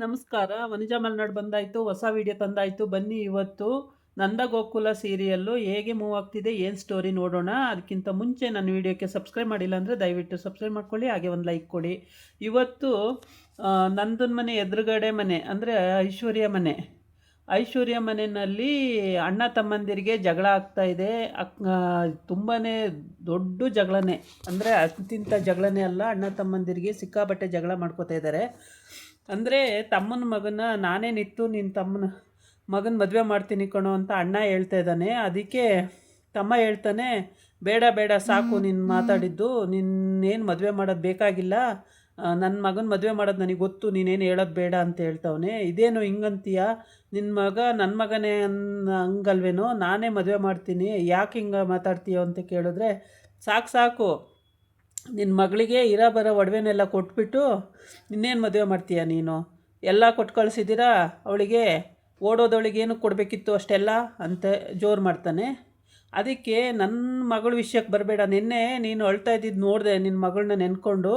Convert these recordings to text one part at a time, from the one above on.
ನಮಸ್ಕಾರ. ವನಿಜಾ ಮಲ್ನಾಡ್ ಬಂದಾಯ್ತು. ಹೊಸ ವಿಡಿಯೋ ತಂದಾಯ್ತು. ಬನ್ನಿ ಇವತ್ತು ನಂದಗೋಕುಲ ಸೀರಿಯಲ್ಲು ಹೇಗೆ ಮೂವ್ ಆಗ್ತಿದೆ, ಏನು ಸ್ಟೋರಿ ನೋಡೋಣ. ಅದಕ್ಕಿಂತ ಮುಂಚೆ ನನ್ನ ವಿಡಿಯೋಕ್ಕೆ ಸಬ್ಸ್ಕ್ರೈಬ್ ಮಾಡಿಲ್ಲ ಅಂದರೆ ದಯವಿಟ್ಟು ಸಬ್ಸ್ಕ್ರೈಬ್ ಮಾಡ್ಕೊಳ್ಳಿ, ಹಾಗೆ ಒಂದು ಲೈಕ್ ಕೊಡಿ. ಇವತ್ತು ನಂದನ ಮನೆ ಎದುರುಗಡೆ ಮನೆ ಅಂದರೆ ಐಶ್ವರ್ಯ ಮನೆ. ಐಶ್ವರ್ಯ ಮನೆಯಲ್ಲಿ ಅಣ್ಣ ತಮ್ಮಂದಿರಿಗೆ ಜಗಳ ಆಗ್ತಾ ಇದೆ. ತುಂಬಾ ದೊಡ್ಡ ಜಗಳನೇ, ಅಂದರೆ ಅಂತಿಂಥ ಜಗಳನೇ ಅಲ್ಲ, ಅಣ್ಣ ತಮ್ಮಂದಿರಿಗೆ ಸಿಕ್ಕಾಪಟ್ಟೆ ಜಗಳ ಮಾಡ್ಕೋತಾ ಇದ್ದಾರೆ. ಅಂದರೆ ತಮ್ಮನ ಮಗನ ನಾನೇ ನಿಂತು ನಿನ್ನ ತಮ್ಮನ ಮಗನ ಮದುವೆ ಮಾಡ್ತೀನಿ ಕಣೋ ಅಂತ ಅಣ್ಣ ಹೇಳ್ತಾ ಇದ್ದಾನೆ. ಅದಕ್ಕೆ ತಮ್ಮ ಹೇಳ್ತಾನೆ, ಬೇಡ ಬೇಡ ಸಾಕು ನೀನು ಮಾತಾಡಿದ್ದು, ನಿನ್ನೇನು ಮದುವೆ ಮಾಡೋದು ಬೇಕಾಗಿಲ್ಲ, ನನ್ನ ಮಗನ ಮದುವೆ ಮಾಡೋದು ನನಗೆ ಗೊತ್ತು, ನೀನೇನು ಹೇಳೋದು ಬೇಡ ಅಂತ ಹೇಳ್ತವನೆ. ಇದೇನು ಹಿಂಗಂತೀಯ, ನಿನ್ನ ಮಗ ನನ್ನ ಮಗನೇ ಹಂಗಲ್ವೇನೋ, ನಾನೇ ಮದುವೆ ಮಾಡ್ತೀನಿ, ಯಾಕೆ ಹಿಂಗೆ ಮಾತಾಡ್ತೀಯೋ ಅಂತ ಕೇಳಿದ್ರೆ, ಸಾಕು ಸಾಕು ನಿನ್ನ ಮಗಳಿಗೆ ಇರೋ ಬರೋ ಒಡವೆನೆಲ್ಲ ಕೊಟ್ಬಿಟ್ಟು ಇನ್ನೇನು ಮದುವೆ ಮಾಡ್ತೀಯ ನೀನು, ಎಲ್ಲ ಕೊಟ್ಟು ಕಳಿಸಿದ್ದೀರಾ ಅವಳಿಗೆ, ಓಡೋದವಳಿಗೆ ಏನಕ್ಕೆ ಕೊಡಬೇಕಿತ್ತು ಅಷ್ಟೆಲ್ಲ ಅಂತ ಜೋರು ಮಾಡ್ತಾನೆ. ಅದಕ್ಕೆ ನನ್ನ ಮಗಳ ವಿಷಯಕ್ಕೆ ಬರಬೇಡ, ನಿನ್ನೆ ನೀನು ಅಳ್ತಾ ಇದ್ದಿದ್ದು ನೋಡಿದೆ, ನಿನ್ನ ಮಗಳನ್ನ ನೆನ್ಕೊಂಡು,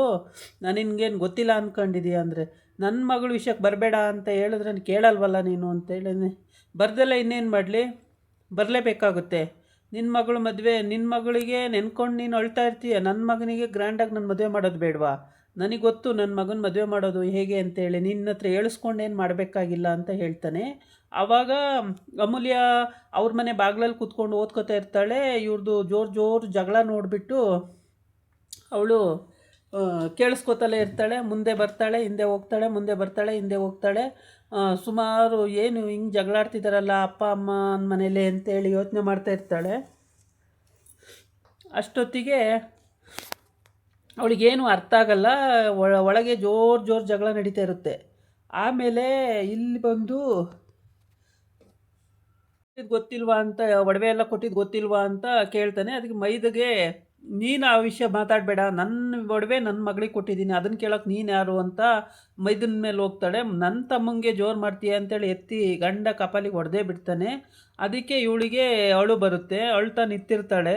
ನಾನು ನಿನಗೇನು ಗೊತ್ತಿಲ್ಲ ಅಂದ್ಕೊಂಡಿದ್ದೀಯ ಅಂದರೆ, ನನ್ನ ಮಗಳ ವಿಷಯಕ್ಕೆ ಬರಬೇಡ ಅಂತ ಹೇಳಿದ್ರೆ ಕೇಳಲ್ವಲ್ಲ ನೀನು ಅಂತೇಳಿ, ಬರ್ದೆಲ್ಲ ಇನ್ನೇನು ಮಾಡಲಿ, ಬರಲೇಬೇಕಾಗುತ್ತೆ. ನಿನ್ನ ಮಗಳು ಮದುವೆ, ನಿನ್ನ ಮಗಳಿಗೆ ನೆನ್ಕೊಂಡು ನೀನು ಅಳ್ತಾ ಇರ್ತೀಯ, ನನ್ನ ಮಗನಿಗೆ ಗ್ರ್ಯಾಂಡಾಗಿ ನನ್ನ ಮದುವೆ ಮಾಡೋದು ಬೇಡವಾ, ನನಗೆ ಗೊತ್ತು ನನ್ನ ಮಗನ ಮದುವೆ ಮಾಡೋದು ಹೇಗೆ ಅಂತೇಳಿ, ನಿನ್ನ ಹತ್ರ ಹೇಳಿಸ್ಕೊಂಡೇನು ಮಾಡಬೇಕಾಗಿಲ್ಲ ಅಂತ ಹೇಳ್ತಾನೆ. ಆವಾಗ ಅಮೂಲ್ಯ ಅವ್ರ ಮನೆ ಬಾಗಿಲಲ್ಲಿ ಕೂತ್ಕೊಂಡು ಓದ್ಕೋತಾ ಇರ್ತಾಳೆ. ಇವ್ರದ್ದು ಜೋರು ಜಗಳ ನೋಡಿಬಿಟ್ಟು ಅವಳು ಕೇಳಿಸ್ಕೊತಲೇ ಇರ್ತಾಳೆ. ಮುಂದೆ ಬರ್ತಾಳೆ, ಹಿಂದೆ ಹೋಗ್ತಾಳೆ, ಮುಂದೆ ಬರ್ತಾಳೆ, ಹಿಂದೆ ಹೋಗ್ತಾಳೆ. ಸುಮಾರು ಏನು ಹಿಂಗೆ ಜಗಳಾಡ್ತಿದ್ದಾರಲ್ಲ ಅಪ್ಪ ಅಮ್ಮನ ಮನೇಲಿ ಅಂತೇಳಿ ಯೋಚನೆ ಮಾಡ್ತಾ ಇರ್ತಾಳೆ. ಅಷ್ಟೊತ್ತಿಗೆ ಅವಳಿಗೇನು ಅರ್ಥ ಆಗಲ್ಲ, ಒಳಗೆ ಜೋರು ಜಗಳ ನಡೀತಾ ಇರುತ್ತೆ. ಆಮೇಲೆ ಇಲ್ಲಿ ಬಂದು ಗೊತ್ತಿಲ್ವಾ ಅಂತ, ಒಡವೆ ಎಲ್ಲ ಕೊಟ್ಟಿದ್ದು ಗೊತ್ತಿಲ್ವಾ ಅಂತ ಕೇಳ್ತಾನೆ. ಅದಕ್ಕೆ ಮೈದಗೆ, ನೀನು ಆ ವಿಷಯ ಮಾತಾಡಬೇಡ, ನನ್ನ ಒಡವೆ ನನ್ನ ಮಗಳಿಗೆ ಕೊಟ್ಟಿದ್ದೀನಿ, ಅದನ್ನು ಕೇಳೋಕೆ ನೀನು ಯಾರು ಅಂತ ಮೈದನ ಮೇಲೆ ಹೋಗ್ತಾಳೆ. ನನ್ನ ತಮ್ಮಂಗೆ ಜೋರು ಮಾಡ್ತೀಯ ಅಂತೇಳಿ ಎತ್ತಿ ಗಂಡ ಕಪಾಲಿಗೆ ಹೊಡೆದೇ ಬಿಡ್ತಾನೆ. ಅದಕ್ಕೆ ಇವಳಿಗೆ ಅಳು ಬರುತ್ತೆ, ಅಳ್ತಾ ನಿಂತಿರ್ತಾಳೆ.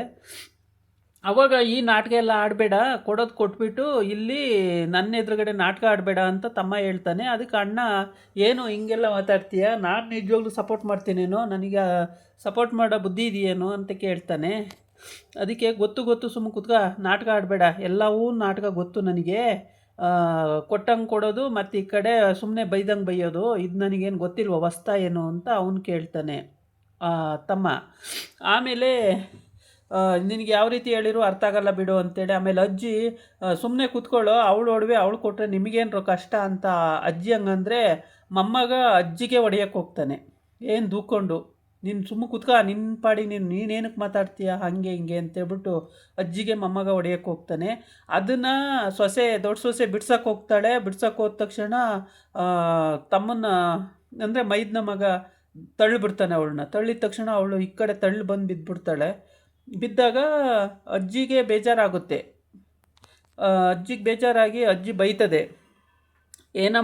ಅವಾಗ ಈ ನಾಟಕ ಎಲ್ಲ ಆಡಬೇಡ, ಕೊಡೋದು ಕೊಟ್ಬಿಟ್ಟು ಇಲ್ಲಿ ನನ್ನ ಎದುರುಗಡೆ ನಾಟಕ ಆಡಬೇಡ ಅಂತ ತಮ್ಮ ಹೇಳ್ತಾನೆ. ಅದಕ್ಕೆ ಅಣ್ಣ, ಏನು ಹಿಂಗೆಲ್ಲ ಮಾತಾಡ್ತೀಯ, ನಾನು ನಿಜವಾಗ್ಲೂ ಸಪೋರ್ಟ್ ಮಾಡ್ತೀನೇನೋ, ನನಗೆ ಸಪೋರ್ಟ್ ಮಾಡೋ ಬುದ್ಧಿ ಇದೆಯೇನೋ ಅಂತ ಕೇಳ್ತಾನೆ. ಅದಕ್ಕೆ ಗೊತ್ತು ಸುಮ್ಮನೆ ಕುತ್ಕ, ನಾಟಕ ಆಡಬೇಡ, ಎಲ್ಲವೂ ನಾಟಕ ಗೊತ್ತು ನನಗೆ, ಕೊಟ್ಟಂಗೆ ಕೊಡೋದು ಮತ್ತು ಈ ಕಡೆ ಸುಮ್ಮನೆ ಬೈದಂಗೆ ಬೈಯೋದು, ಇದು ನನಗೇನು ಗೊತ್ತಿಲ್ವ ಹೊಸ್ತಾ ಏನು ಅಂತ ಅವನು ಕೇಳ್ತಾನೆ ತಮ್ಮ. ಆಮೇಲೆ ನಿನಗೆ ಯಾವ ರೀತಿ ಹೇಳಿರು ಅರ್ಥ ಆಗಲ್ಲ ಬಿಡು ಅಂತೇಳಿ. ಆಮೇಲೆ ಅಜ್ಜಿ, ಸುಮ್ಮನೆ ಕೂತ್ಕೊಳ್ಳೋ, ಅವಳು ಒಡವೆ ಅವಳು ಕೊಟ್ಟರೆ ನಿಮಗೇನು ಕಷ್ಟ ಅಂತ ಅಜ್ಜಿ ಹಂಗಂದರೆ, ಮೊಮ್ಮಗ ಅಜ್ಜಿಗೆ ಹೊಡೆಯೋಕ್ಕೆ ಹೋಗ್ತಾನೆ, ಏನು ದೂಕ್ಕೊಂಡು, ನೀನು ಸುಮ್ಮನೆ ಕೂತ್ಕ, ನಿನ್ನ ಪಾಡಿ ನೀನೇನಕ್ಕೆ ಮಾತಾಡ್ತೀಯ ಹಾಗೆ ಹಿಂಗೆ ಅಂತೇಳ್ಬಿಟ್ಟು ಅಜ್ಜಿಗೆ ಮೊಮ್ಮಗ ಹೊಡೆಯೋಕ್ಕೆ ಹೋಗ್ತಾನೆ. ಅದನ್ನು ದೊಡ್ಡ ಸೊಸೆ ಬಿಡ್ಸೋಕ್ಕೆ ಹೋಗ್ತಾಳೆ. ಬಿಡ್ಸೋಕ್ಕೆ ಹೋದ ತಕ್ಷಣ ತಮ್ಮನ್ನ ಅಂದರೆ ಮೈದನ ಮಗ ತಳ್ಳಿಬಿಡ್ತಾನೆ ಅವಳನ್ನ. ತಳ್ಳಿದ ತಕ್ಷಣ ಅವಳು ಈ ಕಡೆ ತಳ್ಳಿ ಬಂದು ಬಿದ್ದುಬಿಡ್ತಾಳೆ. ಬಿದ್ದಾಗ ಅಜ್ಜಿಗೆ ಬೇಜಾರಾಗುತ್ತೆ. ಅಜ್ಜಿಗೆ ಬೇಜಾರಾಗಿ ಅಜ್ಜಿ ಬೈತದೆ,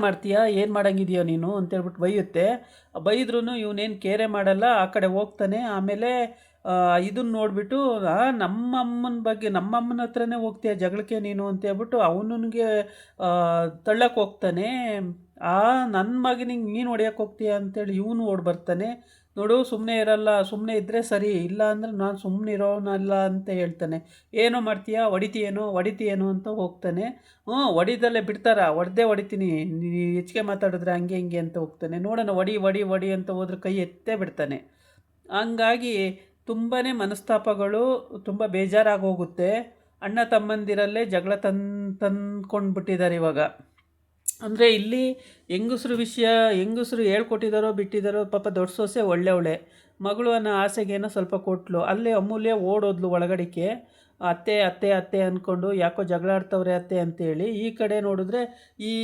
ಮಾಡ್ತೀಯಾ, ಏನು ಮಾಡಂಗಿದೆಯೋ ನೀನು ಅಂತೇಳ್ಬಿಟ್ಟು ಬೈಯುತ್ತೆ. ಬೈದ್ರೂ ಇವನೇನು ಕೇರೆ ಮಾಡಲ್ಲ, ಆ ಕಡೆ ಹೋಗ್ತಾನೆ. ಆಮೇಲೆ ಇದನ್ನು ನೋಡಿಬಿಟ್ಟು, ನಮ್ಮಮ್ಮನ ಬಗ್ಗೆ, ನಮ್ಮಮ್ಮನ ಹತ್ರನೇ ಹೋಗ್ತೀಯ ಜಗಳಕ್ಕೆ ನೀನು ಅಂತೇಳ್ಬಿಟ್ಟು ಅವನಿಗೆ ತಳ್ಳಕ್ಕೆ ಹೋಗ್ತಾನೆ. ನನ್ನ ಮಗನಿಗೆ ನೀನು ಹೊಡೆಯೋಕ್ಕೆ ಹೋಗ್ತೀಯ ಅಂತೇಳಿ ಇವನು ಓಡಿ ಬರ್ತಾನೆ. ನೋಡು, ಸುಮ್ಮನೆ ಇರಲ್ಲ, ಸುಮ್ಮನೆ ಇದ್ದರೆ ಸರಿ, ಇಲ್ಲ ಅಂದರೆ ನಾನು ಸುಮ್ಮನೆ ಇರೋನಲ್ಲ ಅಂತ ಹೇಳ್ತಾನೆ. ಏನೋ ಮಾಡ್ತೀಯಾ, ಹೊಡಿತೀಯೇನೋ ಅಂತ ಹೋಗ್ತಾನೆ. ಹೊಡಿದಲ್ಲೇ ಬಿಡ್ತಾರ, ಹೊಡಿತೀನಿ, ಹೆಚ್ಚಿಗೆ ಮಾತಾಡಿದ್ರೆ ಹಂಗೆ ಹಿಂಗೆ ಅಂತ ಹೋಗ್ತಾನೆ. ನೋಡೋಣ, ಹೊಡಿ ಅಂತ ಹೋದ್ರೆ ಕೈ ಎತ್ತೇ ಬಿಡ್ತಾನೆ. ಹಂಗಾಗಿ ತುಂಬಾ ಮನಸ್ತಾಪಗಳು, ತುಂಬ ಬೇಜಾರಾಗೋಗುತ್ತೆ. ಅಣ್ಣ ತಮ್ಮಂದಿರಲ್ಲೇ ಜಗಳ ತಂದ್ಕೊಂಡ್ಬಿಟ್ಟಿದ್ದಾರೆ ಇವಾಗ. ಅಂದರೆ ಇಲ್ಲಿ ಹೆಂಗಸರು ಹೇಳ್ಕೊಟ್ಟಿದ್ದಾರೋ ಬಿಟ್ಟಿದ್ದಾರೋ, ಪಾಪ ದೊಡ್ಡ ಸೊಸೆ ಒಳ್ಳೆಯವಳೆ, ಮಗಳು ಅನ್ನೋ ಆಸೆಗೇನೋ ಸ್ವಲ್ಪ ಕೊಟ್ಲು. ಅಲ್ಲೇ ಅಮೂಲ್ಯ ಓಡೋದ್ಲು ಒಳಗಡಿಕೆ, ಅತ್ತೆ ಅತ್ತೆ ಅತ್ತೆ ಅಂದ್ಕೊಂಡು, ಯಾಕೋ ಜಗಳಾಡ್ತವ್ರೆ ಅತ್ತೆ ಅಂತೇಳಿ. ಈ ಕಡೆ ನೋಡಿದ್ರೆ ಈ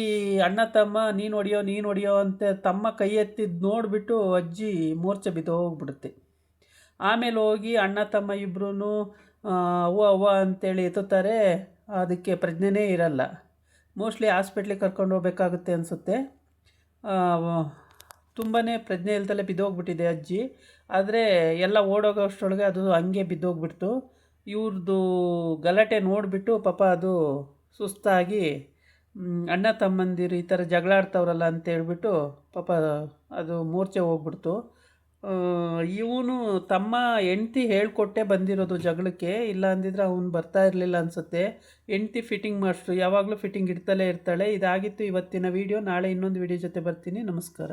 ಅಣ್ಣ ತಮ್ಮ, ನೀನು ಹೊಡಿಯೋ ಅಂತ ತಮ್ಮ ಕೈ ಎತ್ತಿದ್ದು ನೋಡಿಬಿಟ್ಟು ಅಜ್ಜಿ ಮೂರ್ಛೆ ಬಿದ್ದು ಹೋಗ್ಬಿಡುತ್ತೆ. ಆಮೇಲೆ ಹೋಗಿ ಅಣ್ಣ ತಮ್ಮ ಇಬ್ಬರೂ ಅವ್ವ ಅಂತೇಳಿ ಎತ್ತುತ್ತಾರೆ. ಅದಕ್ಕೆ ಪ್ರಜ್ಞೆನೇ ಇರಲ್ಲ. ಮೋಸ್ಟ್ಲಿ ಹಾಸ್ಪಿಟ್ಲಿಗೆ ಕರ್ಕೊಂಡು ಹೋಗ್ಬೇಕಾಗುತ್ತೆ ಅನಿಸುತ್ತೆ. ತುಂಬಾ ಪ್ರಜ್ಞೆ ಇಲ್ದಲ್ಲೇ ಬಿದ್ದೋಗ್ಬಿಟ್ಟಿದೆ ಅಜ್ಜಿ. ಆದರೆ ಎಲ್ಲ ಓಡೋಗೋಷ್ಟರೊಳಗೆ ಅದು ಹಂಗೆ ಬಿದ್ದೋಗ್ಬಿಡ್ತು. ಇವ್ರದ್ದು ಗಲಾಟೆ ನೋಡಿಬಿಟ್ಟು ಪಾಪ ಅದು ಸುಸ್ತಾಗಿ ಅಣ್ಣ ತಮ್ಮಂದಿರು ಈ ಥರ ಜಗಳ ಆಡ್ತವ್ರಲ್ಲ ಅಂತೇಳ್ಬಿಟ್ಟು ಪಾಪ ಅದು ಮೂರ್ಛೆ ಹೋಗ್ಬಿಡ್ತು. ಇವನು ತಮ್ಮ ಹೆಂಡ್ತಿ ಹೇಳ್ಕೊಟ್ಟೆ ಬಂದಿರೋದು ಜಗಳಕ್ಕೆ, ಇಲ್ಲ ಅಂದಿದ್ರೆ ಅವನು ಬರ್ತಾ ಇರಲಿಲ್ಲ ಅನಿಸುತ್ತೆ. ಹೆಂಡ್ತಿ ಫಿಟ್ಟಿಂಗ್ ಮಾಡಿಸ್ರು, ಯಾವಾಗಲೂ ಫಿಟ್ಟಿಂಗ್ ಇಡ್ತಲೇ ಇರ್ತಾಳೆ. ಇದಾಗಿತ್ತು ಇವತ್ತಿನ ವೀಡಿಯೋ. ನಾಳೆ ಇನ್ನೊಂದು ವೀಡಿಯೋ ಜೊತೆ ಬರ್ತೀನಿ. ನಮಸ್ಕಾರ.